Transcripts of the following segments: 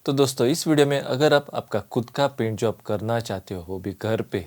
तो दोस्तों इस वीडियो में अगर आप आपका खुद का पेंट जॉब करना चाहते हो वो भी घर पे,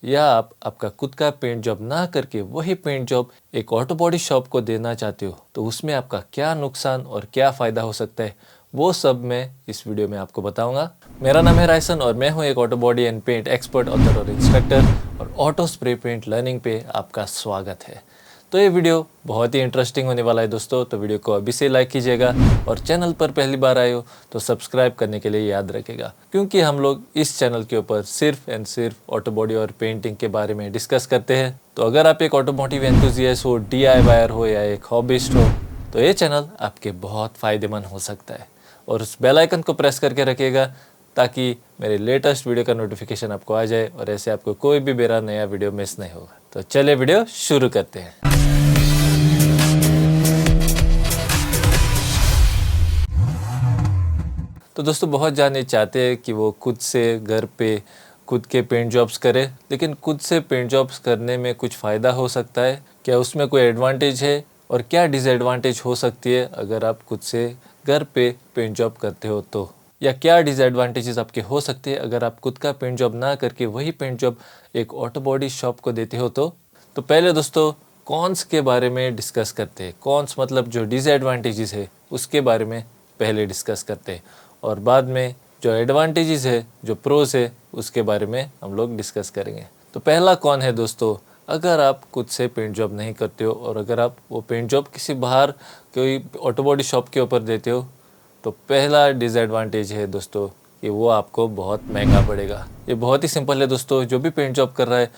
या आप आपका खुद का पेंट जॉब ना करके वही पेंट जॉब एक ऑटो बॉडी शॉप को देना चाहते हो, तो उसमें आपका क्या नुकसान और क्या फ़ायदा हो सकता है वो सब मैं इस वीडियो में आपको बताऊंगा। मेरा नाम है रायसन और मैं हूं एक auto body and paint expert, author और इंस्ट्रक्टर, और ऑटो स्प्रे पेंट लर्निंग पे आपका स्वागत है। तो ये वीडियो बहुत ही इंटरेस्टिंग होने वाला है दोस्तों, तो वीडियो को अभी से लाइक कीजिएगा और चैनल पर पहली बार आए हो तो सब्सक्राइब करने के लिए याद रखेगा, क्योंकि हम लोग इस चैनल के ऊपर सिर्फ एंड सिर्फ ऑटो बॉडी और पेंटिंग के बारे में डिस्कस करते हैं। तो अगर आप एक ऑटोमोटिव एंथुसियास्ट हो, DIYer हो या एक हॉबिस्ट हो, तो ये चैनल आपके बहुत फ़ायदेमंद हो सकता है। और उस बेल आइकन को प्रेस करके रखिएगा ताकि मेरे लेटेस्ट वीडियो का नोटिफिकेशन आपको आ जाए और ऐसे आपको कोई भी मेरा नया वीडियो मिस नहीं होगा। तो चलिए वीडियो शुरू करते हैं। तो दोस्तों बहुत जाने चाहते हैं कि वो खुद से घर पे खुद के पेंट जॉब्स करें, लेकिन खुद से पेंट जॉब्स करने में कुछ फ़ायदा हो सकता है क्या, उसमें कोई एडवांटेज है और क्या डिसएडवांटेज हो सकती है अगर आप खुद से घर पे पेंट जॉब करते हो तो, या क्या डिसएडवांटेजेस आपके हो सकते हैं अगर आप खुद का पेंट जॉब ना करके वही पेंट जॉब एक ऑटो बॉडी शॉप को देते हो तो पहले दोस्तों कॉन्स के बारे में डिस्कस करते हैं। कॉन्स मतलब जो डिसएडवांटेजेस है उसके बारे में पहले डिस्कस करते हैं, और बाद में जो एडवांटेजेस है, जो प्रोस है, उसके बारे में हम लोग डिस्कस करेंगे। तो पहला कौन है दोस्तों, अगर आप खुद से पेंट जॉब नहीं करते हो और अगर आप वो पेंट जॉब किसी बाहर कोई ऑटो बॉडी शॉप के ऊपर देते हो, तो पहला डिसएडवांटेज है दोस्तों कि वो आपको बहुत महंगा पड़ेगा। ये बहुत ही सिंपल है दोस्तों, जो भी पेंट जॉब कर रहा है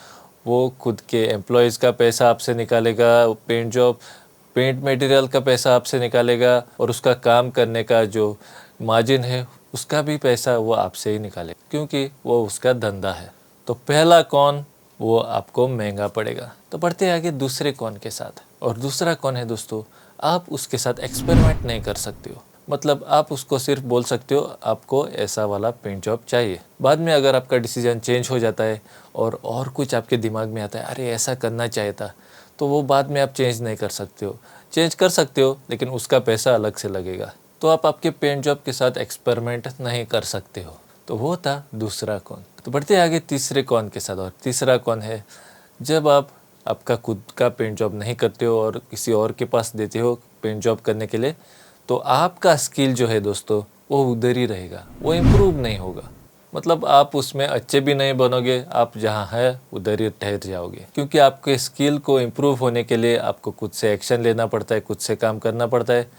वो खुद के एम्प्लॉयज़ का पैसा आपसे निकालेगा, पेंट मटेरियल का पैसा आपसे निकालेगा, और उसका काम करने का जो मार्जिन है उसका भी पैसा वो आपसे ही निकाले, क्योंकि वो उसका धंधा है। तो पहला कौन वो आपको महंगा पड़ेगा। तो बढ़ते हैं आगे दूसरे कौन के साथ, और दूसरा कौन है दोस्तों, आप उसके साथ एक्सपेरिमेंट नहीं कर सकते हो। मतलब आप उसको सिर्फ बोल सकते हो आपको ऐसा वाला पेंट जॉब चाहिए, बाद में अगर आपका डिसीजन चेंज हो जाता है और कुछ आपके दिमाग में आता है अरे ऐसा करना चाहिए था, तो वो बाद में आप चेंज नहीं कर सकते हो। चेंज कर सकते हो लेकिन उसका पैसा अलग से लगेगा, तो आप आपके पेंट जॉब के साथ एक्सपेरिमेंट नहीं कर सकते हो। तो वो था दूसरा कौन। तो बढ़ते आगे तीसरे कौन के साथ, और तीसरा कौन है, जब आप आपका खुद का पेंट जॉब नहीं करते हो और किसी और के पास देते हो पेंट जॉब करने के लिए, तो आपका स्किल जो है दोस्तों वो उधर ही रहेगा, वो इम्प्रूव नहीं होगा। मतलब आप उसमें अच्छे भी नहीं बनोगे, आप जहाँ है उधर ही ठहर जाओगे, क्योंकि आपके स्किल को इम्प्रूव होने के लिए आपको खुद से एक्शन लेना पड़ता है, खुद से काम करना पड़ता है।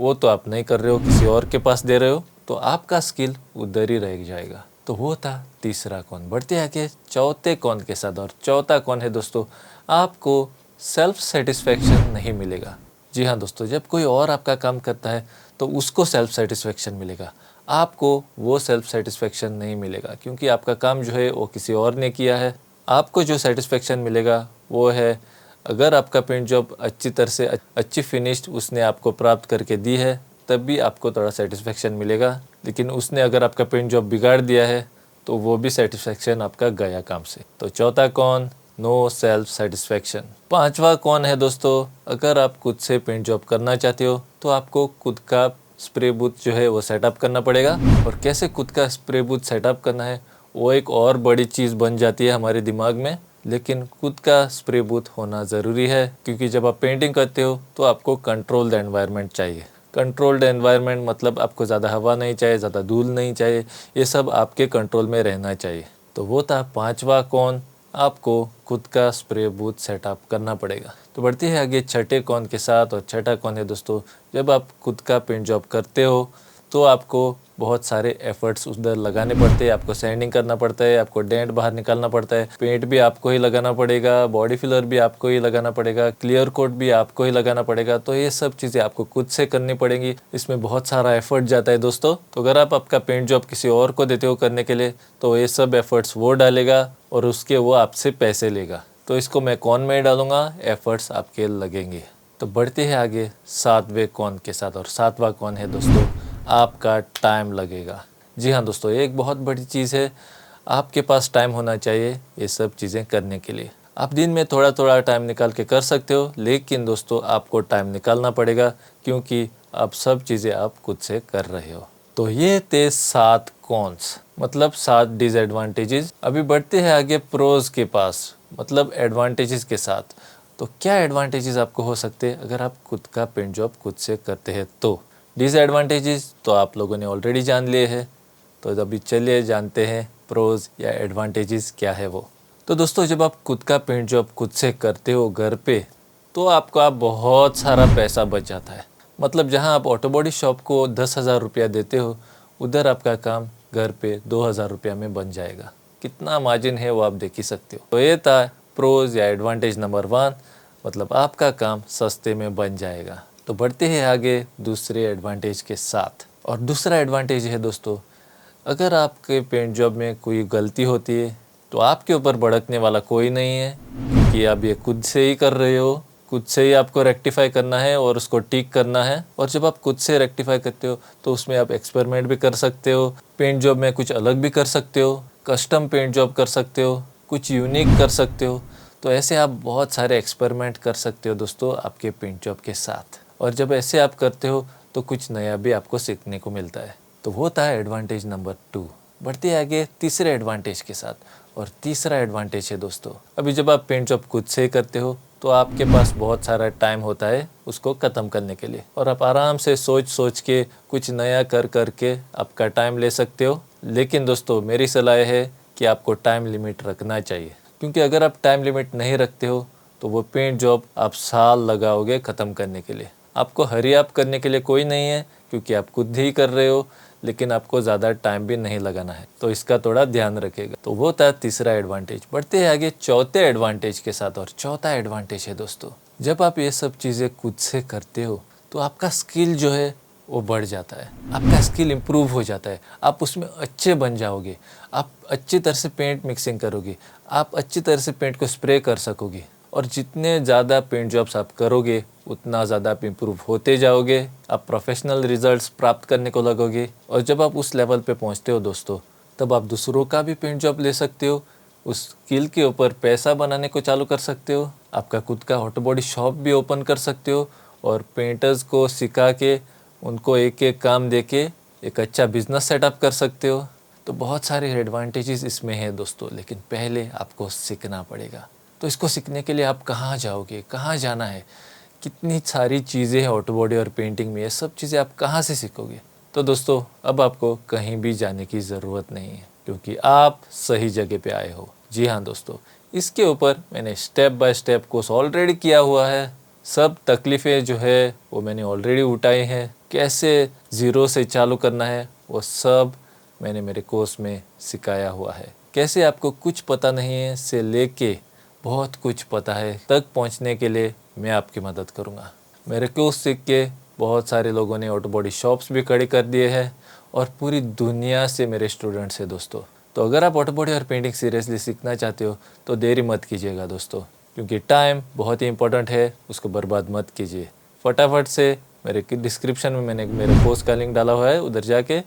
वो तो आप नहीं कर रहे हो, किसी और के पास दे रहे हो, तो आपका स्किल उधर ही रह जाएगा। तो वो था तीसरा कौन। बढ़ते आगे चौथे कौन के साथ, और चौथा कौन है दोस्तों, आपको सेल्फ सेटिस्फेक्शन नहीं मिलेगा। जी हाँ दोस्तों, जब कोई और आपका काम करता है तो उसको सेल्फ सेटिस्फेक्शन मिलेगा, आपको वो सेल्फ सेटिस्फेक्शन नहीं मिलेगा, क्योंकि आपका काम जो है वो किसी और ने किया है। आपको जो सेटिस्फेक्शन मिलेगा वो है अगर आपका पेंट जॉब अच्छी तरह से अच्छी फिनिश्ड उसने आपको प्राप्त करके दी है, तब भी आपको थोड़ा सेटिस्फेक्शन मिलेगा। लेकिन उसने अगर आपका पेंट जॉब बिगाड़ दिया है तो वो भी सेटिस्फेक्शन आपका गया काम से। तो चौथा कौन, नो सेल्फ सेटिस्फेक्शन। पांचवा कौन है दोस्तों, अगर आप खुद से पेंट जॉब करना चाहते हो तो आपको खुद का स्प्रे बूथ जो है वो सेटअप करना पड़ेगा। और कैसे खुद का स्प्रे बूथ सेटअप करना है वो एक और बड़ी चीज़ बन जाती है हमारे दिमाग में, लेकिन खुद का स्प्रे बूथ होना ज़रूरी है, क्योंकि जब आप पेंटिंग करते हो तो आपको कंट्रोल्ड एनवायरनमेंट चाहिए। कंट्रोल्ड एनवायरनमेंट मतलब आपको ज़्यादा हवा नहीं चाहिए, ज़्यादा धूल नहीं चाहिए, ये सब आपके कंट्रोल में रहना चाहिए। तो वो था पांचवा कौन, आपको खुद का स्प्रे बूथ सेटअप करना पड़ेगा। तो बढ़ती है आगे छठे कौन के साथ, और छठा कौन है दोस्तों, जब आप खुद का पेंट जॉब करते हो तो आपको बहुत सारे एफर्ट्स उधर लगाने पड़ते हैं। आपको सैंडिंग करना पड़ता है, आपको डेंट बाहर निकालना पड़ता है, पेंट भी आपको ही लगाना पड़ेगा, बॉडी फिलर भी आपको ही लगाना पड़ेगा, क्लियर कोट भी आपको ही लगाना पड़ेगा। तो ये सब चीज़ें आपको खुद से करनी पड़ेंगी, इसमें बहुत सारा एफर्ट जाता है दोस्तों। तो अगर आप आपका पेंट जॉब किसी और को देते हो करने के लिए, तो ये सब एफर्ट्स वो डालेगा और उसके वो आपसे पैसे लेगा। तो इसको मैं कौन में डालूंगा, एफर्ट्स आपके लगेंगे। तो बढ़ते हैं आगे सातवें कौन के साथ, और सातवां कौन है दोस्तों, आपका टाइम लगेगा। जी हाँ दोस्तों, ये एक बहुत बड़ी चीज़ है, आपके पास टाइम होना चाहिए ये सब चीज़ें करने के लिए। आप दिन में थोड़ा थोड़ा टाइम निकाल के कर सकते हो, लेकिन दोस्तों आपको टाइम निकालना पड़ेगा, क्योंकि आप सब चीज़ें आप खुद से कर रहे हो। तो ये थे 7 कॉन्स, मतलब 7 डिसएडवांटेजेस। अभी बढ़ते हैं आगे प्रोज के पास, मतलब एडवांटेजेस के साथ। तो क्या एडवांटेजेस आपको हो सकते हैं अगर आप खुद का पेंट जॉब खुद से करते हैं? तो डिसएडवांटेजेस तो आप लोगों ने ऑलरेडी जान लिए हैं, तो अभी चलिए जानते हैं प्रोज या एडवांटेजेस क्या है वो। तो दोस्तों, जब आप खुद का पेंट जॉब खुद से करते हो घर पे, तो आपका बहुत सारा पैसा बच जाता है। मतलब जहां आप ऑटो बॉडी शॉप को 10,000 रुपया देते हो, उधर आपका काम घर पे 2,000 रुपया में बन जाएगा। कितना मार्जिन है वो आप देख ही सकते हो। तो ये था प्रोज या एडवांटेज नंबर 1, मतलब आपका काम सस्ते में बन जाएगा। तो बढ़ते हैं आगे दूसरे एडवांटेज के साथ। और दूसरा एडवांटेज है दोस्तों, अगर आपके पेंट जॉब में कोई गलती होती है तो आपके ऊपर भड़कने वाला कोई नहीं है, क्योंकि आप ये खुद से ही कर रहे हो। खुद से ही आपको रेक्टिफाई करना है और उसको ठीक करना है। और जब आप खुद से रेक्टिफाई करते हो तो उसमें आप एक्सपेरिमेंट भी कर सकते हो, पेंट जॉब में कुछ अलग भी कर सकते हो, कस्टम पेंट जॉब कर सकते हो, कुछ यूनिक कर सकते हो। तो ऐसे आप बहुत सारे एक्सपेरिमेंट कर सकते हो दोस्तों आपके पेंट जॉब के साथ। और जब ऐसे आप करते हो तो कुछ नया भी आपको सीखने को मिलता है। तो वो था एडवांटेज नंबर 2। बढ़ते हैं आगे तीसरे एडवांटेज के साथ। और तीसरा एडवांटेज है दोस्तों, अभी जब आप पेंट जॉब खुद से करते हो तो आपके पास बहुत सारा टाइम होता है उसको ख़त्म करने के लिए, और आप आराम से सोच सोच के कुछ नया कर के आपका टाइम ले सकते हो। लेकिन दोस्तों, मेरी सलाह है कि आपको टाइम लिमिट रखना चाहिए, क्योंकि अगर आप टाइम लिमिट नहीं रखते हो तो वो पेंट जॉब आप साल लगाओगे ख़त्म करने के लिए। आपको हरी अप करने के लिए कोई नहीं है, क्योंकि आप खुद ही कर रहे हो, लेकिन आपको ज़्यादा टाइम भी नहीं लगाना है। तो इसका थोड़ा ध्यान रखिएगा। तो वो था तीसरा एडवांटेज। बढ़ते हैं आगे चौथे एडवांटेज के साथ। और चौथा एडवांटेज है दोस्तों, जब आप ये सब चीज़ें खुद से करते हो तो आपका स्किल जो है वो बढ़ जाता है। आपका स्किल इम्प्रूव हो जाता है, आप उसमें अच्छे बन जाओगे। आप अच्छी तरह से पेंट मिक्सिंग करोगे, आप अच्छी तरह से पेंट को स्प्रे कर सकोगे। और जितने ज़्यादा पेंट जॉब्स आप करोगे उतना ज़्यादा आप इम्प्रूव होते जाओगे, आप प्रोफेशनल रिजल्ट्स प्राप्त करने को लगोगे। और जब आप उस लेवल पे पहुंचते हो दोस्तों, तब आप दूसरों का भी पेंट जॉब ले सकते हो, उस स्किल के ऊपर पैसा बनाने को चालू कर सकते हो, आपका खुद का ऑटो बॉडी शॉप भी ओपन कर सकते हो, और पेंटर्स को सिखा के उनको एक एक काम दे के एक अच्छा बिजनेस सेटअप कर सकते हो। तो बहुत सारे एडवांटेजेस इसमें है दोस्तों, लेकिन पहले आपको सीखना पड़ेगा। तो इसको सीखने के लिए आप कहाँ जाओगे, कहाँ जाना है? कितनी सारी चीज़ें हैं ऑटो बॉडी और पेंटिंग में, ये सब चीज़ें आप कहाँ से सीखोगे? तो दोस्तों, अब आपको कहीं भी जाने की ज़रूरत नहीं है, क्योंकि आप सही जगह पे आए हो। जी हाँ दोस्तों, इसके ऊपर मैंने step by step course already किया हुआ है। सब तकलीफ़ें जो है वो मैंने ऑलरेडी उठाई हैं। कैसे ज़ीरो से चालू करना है वो सब मैंने मेरे कोर्स में सिखाया हुआ है। कैसे आपको कुछ पता नहीं है से लेके बहुत कुछ पता है तक पहुंचने के लिए मैं आपकी मदद करूंगा। मेरे कोर्स सीख के बहुत सारे लोगों ने ऑटो बॉडी शॉप्स भी खड़े कर दिए हैं, और पूरी दुनिया से मेरे स्टूडेंट्स हैं दोस्तों। तो अगर आप ऑटो बॉडी और पेंटिंग सीरियसली सीखना चाहते हो तो देरी मत कीजिएगा दोस्तों, क्योंकि टाइम बहुत ही इंपॉर्टेंट है, उसको बर्बाद मत कीजिए। फटाफट से मेरे डिस्क्रिप्शन में मैंने मेरे कोर्स का लिंक डाला हुआ है, उधर जाके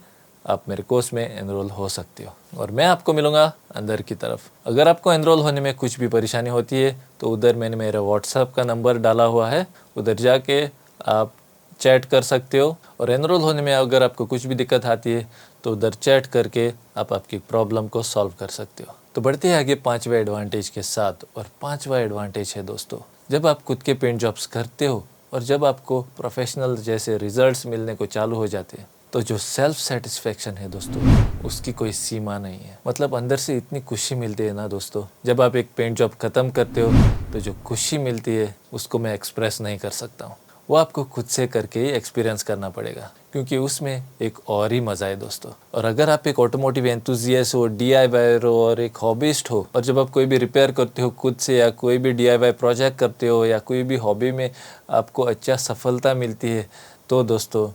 आप मेरे कोर्स में एनरोल हो सकते हो, और मैं आपको मिलूँगा अंदर की तरफ। अगर आपको एनरोल होने में कुछ भी परेशानी होती है तो उधर मैंने मेरा व्हाट्सएप का नंबर डाला हुआ है, उधर जाके आप चैट कर सकते हो। और एनरोल होने में अगर आपको कुछ भी दिक्कत आती है तो उधर चैट करके आप आपकी प्रॉब्लम को सॉल्व कर सकते हो। तो बढ़ते हैं आगे पांचवा एडवांटेज के साथ। और पांचवा एडवांटेज है दोस्तों, जब आप खुद के पेंट जॉब्स करते हो और जब आपको प्रोफेशनल जैसे रिजल्ट्स मिलने को चालू हो जाते हैं, तो जो सेल्फ सेटिस्फेक्शन है दोस्तों, उसकी कोई सीमा नहीं है। मतलब अंदर से इतनी खुशी मिलती है ना दोस्तों, जब आप एक पेंट जॉब ख़त्म करते हो तो जो खुशी मिलती है उसको मैं एक्सप्रेस नहीं कर सकता हूँ। वो आपको खुद से करके ही एक्सपीरियंस करना पड़ेगा, क्योंकि उसमें एक और ही मज़ा है दोस्तों। और अगर आप एक ऑटोमोटिव एंथुजियास्ट हो, DIY हो और एक हॉबिस्ट हो, और जब आप कोई भी रिपेयर करते हो खुद से, या कोई भी DIY प्रोजेक्ट करते हो, या कोई भी हॉबी में आपको अच्छा सफलता मिलती है, तो दोस्तों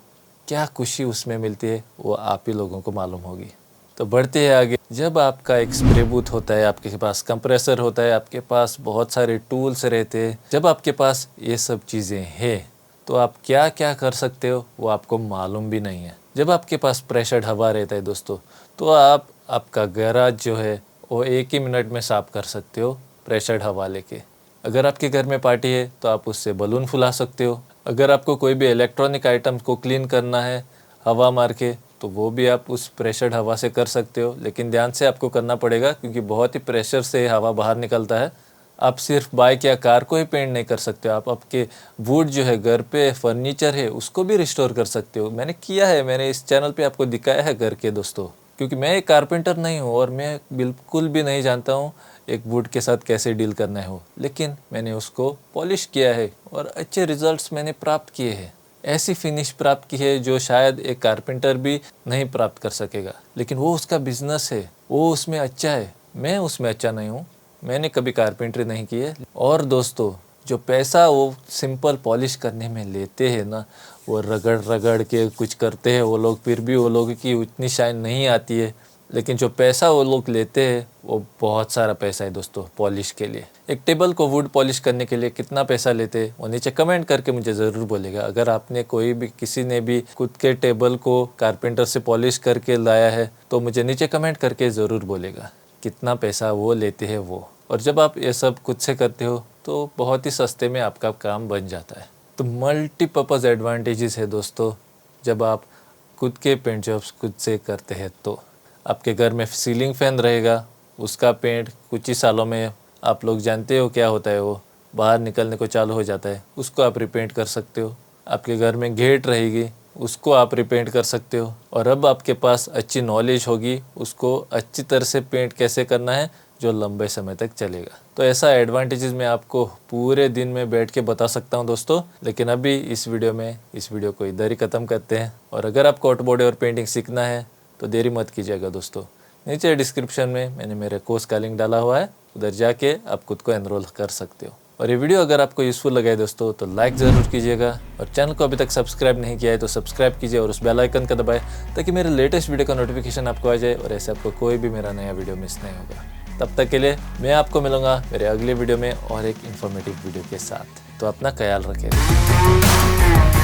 क्या खुशी उसमें मिलती है वो आप ही लोगों को मालूम होगी। तो बढ़ते हैं आगे। जब आपका एक स्प्रे बूथ होता है, आपके पास कंप्रेसर होता है, आपके पास बहुत सारे टूल्स रहते हैं, जब आपके पास ये सब चीज़ें हैं तो आप क्या क्या कर सकते हो वो आपको मालूम भी नहीं है। जब आपके पास प्रेशर्ड हवा रहता है दोस्तों, तो आप आपका गैराज जो है वो 1 ही मिनट में साफ़ कर सकते हो प्रेशर्ड हवा लेके। अगर आपके घर में पार्टी है तो आप उससे बलून फुला सकते हो। अगर आपको कोई भी इलेक्ट्रॉनिक आइटम को क्लीन करना है हवा मार के, तो वो भी आप उस प्रेशर्ड हवा से कर सकते हो, लेकिन ध्यान से आपको करना पड़ेगा क्योंकि बहुत ही प्रेशर से हवा बाहर निकलता है। आप सिर्फ बाइक या कार को ही पेंट नहीं कर सकते हो, आप आपके वुड जो है, घर पे फर्नीचर है, उसको भी रिस्टोर कर सकते हो। मैंने किया है, मैंने इस चैनल पे आपको दिखाया है करके दोस्तों, क्योंकि मैं एक कारपेंटर नहीं हूँ और मैं बिल्कुल भी नहीं जानता हूँ एक वुड के साथ कैसे डील करना है हो, लेकिन मैंने उसको पॉलिश किया है और अच्छे रिजल्ट्स मैंने प्राप्त किए हैं। ऐसी फिनिश प्राप्त की है जो शायद एक कारपेंटर भी नहीं प्राप्त कर सकेगा, लेकिन वो उसका बिजनेस है, वो उसमें अच्छा है, मैं उसमें अच्छा नहीं हूँ, मैंने कभी कारपेंटरी नहीं की है। और दोस्तों, जो पैसा वो सिंपल पॉलिश करने में लेते हैं ना, वो रगड़ रगड़ के कुछ करते हैं वो लोग, फिर भी वो लोगों की उतनी शाइन नहीं आती है। लेकिन जो पैसा वो लोग लेते हैं वो बहुत सारा पैसा है दोस्तों पॉलिश के लिए। एक टेबल को वुड पॉलिश करने के लिए कितना पैसा लेते हैं वो नीचे कमेंट करके मुझे ज़रूर बोलेगा। अगर आपने किसी ने भी खुद के टेबल को कारपेंटर से पॉलिश करके लाया है तो मुझे नीचे कमेंट करके ज़रूर बोलेगा कितना पैसा वो लेते हैं वो। और जब आप ये सब खुद से करते हो तो बहुत ही सस्ते में आपका काम बन जाता है। तो मल्टीपर्पज़ एडवांटेजेस है दोस्तों जब आप खुद के पेंट जॉब्स खुद से करते हैं। तो आपके घर में सीलिंग फैन रहेगा, उसका पेंट कुछ ही सालों में, आप लोग जानते हो क्या होता है, वो बाहर निकलने को चालू हो जाता है, उसको आप रिपेंट कर सकते हो। आपके घर में गेट रहेगी, उसको आप रिपेंट कर सकते हो। और अब आपके पास अच्छी नॉलेज होगी उसको अच्छी तरह से पेंट कैसे करना है जो लंबे समय तक चलेगा। तो ऐसा एडवांटेजेस मैं आपको पूरे दिन में बैठ के बता सकता हूं दोस्तों, लेकिन अभी इस वीडियो को इधर ही ख़त्म करते हैं। और अगर आपको ऑटोमोटिव और पेंटिंग सीखना है तो देरी मत कीजिएगा दोस्तों, नीचे डिस्क्रिप्शन में मैंने मेरे कोर्स का लिंक डाला हुआ है, उधर जाके आप खुद को एनरोल कर सकते हो। और ये वीडियो अगर आपको यूज़फुल लगा है दोस्तों तो लाइक ज़रूर कीजिएगा, और चैनल को अभी तक सब्सक्राइब नहीं किया है तो सब्सक्राइब कीजिए और उस बेल आइकन का दबाएं ताकि मेरे लेटेस्ट वीडियो का नोटिफिकेशन आपको आ जाए और ऐसे आपको कोई भी मेरा नया वीडियो मिस नहीं होगा। तब तक के लिए मैं आपको मिलूँगा मेरे अगले वीडियो में और एक इन्फॉर्मेटिव वीडियो के साथ। तो अपना ख्याल रखें।